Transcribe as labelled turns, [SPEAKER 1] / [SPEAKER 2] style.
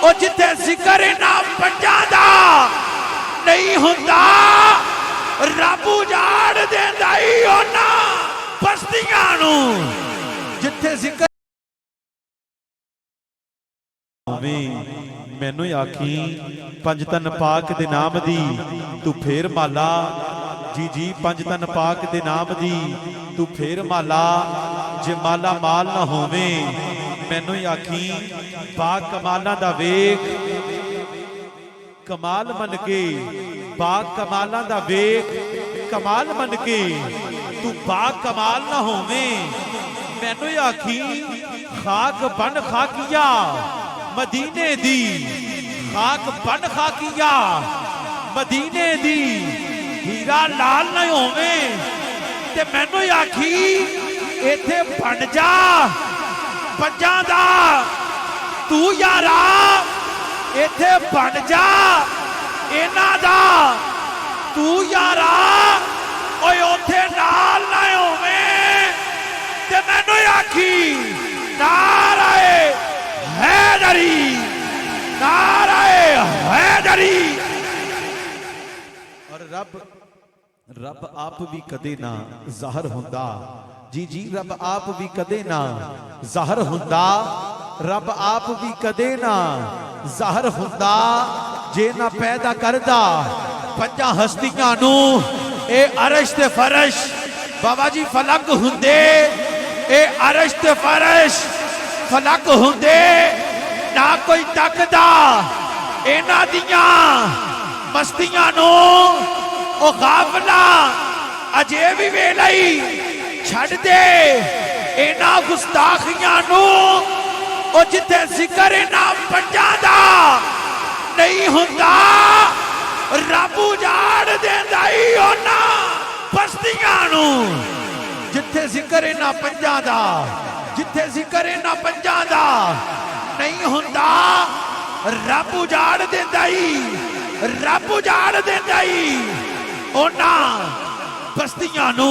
[SPEAKER 1] ਉਹ ਜਿੱਥੇ ਜ਼ਿਕਰ ਇਹਨਾਂ ਪੰਜਾਂ ਦਾ ਨਹੀਂ ਹੁੰਦਾ ਰੱਬ ਉਜਾੜ ਦਿੰਦਾ ਹੀ ਉਹਨਾਂ ਬਸਤੀਆਂ ਨੂੰ ਜਿੱਥੇ ਜ਼ਿਕਰ
[SPEAKER 2] मैनू आखी पंज तन पाक दे नाम दी तू फेर माला जी जी पंज तन पाक दे नाम दी तू फेर माला जे माला माल ना होवे मैनू आखी पाक कमाला दा वेख कमाल मन के पाक कमाला दा वेख कमाल मन के तू पाक कमाल ना होवे मैनू आखी खाक बन खाकिया मदीने दी खाक बन खाकिया मदीने दी हीरा लाल न होवे ते मैनू आखी इथे बन जा पंजां दा तू यारा इथे बन जा इन्हां दा तू यारा ओए उथे नाल न होवे ते मैनू आखी नाराए हैदरी नाराए हैदरी और रब आप भी कदे ना ज़ाहिर हुंदा जी जी रब आप भी कदे ना ज़ाहिर हुंदा रब आप भी कदे ना ज़ाहिर हुंदा जे ना पैदा करदा पंजां हस्तियां नू ए अरश ते फरश बाबा जी फलक हुंदे ए अरश ते फरश फलक हुंदे ना कोई तकदा इन्हां दियां मस्तियां नू ओ गाफला अजे भी वेला ही छड़ दे इन्हां गुस्ताखियां नू ओ जिथे जिक्र इन्हां पंजां दा नहीं हुंदा रब उजाड़ देंदा ही उन्हां बस्तियां नू जिथे जिक्र इन्हां पंजां दा जिथे जिक्र इन्हां पंजां दा नहीं हुंदा रब उजाड़ देंदा ही रब उजाड़ देंदा ही उन्हां बस्तियां नू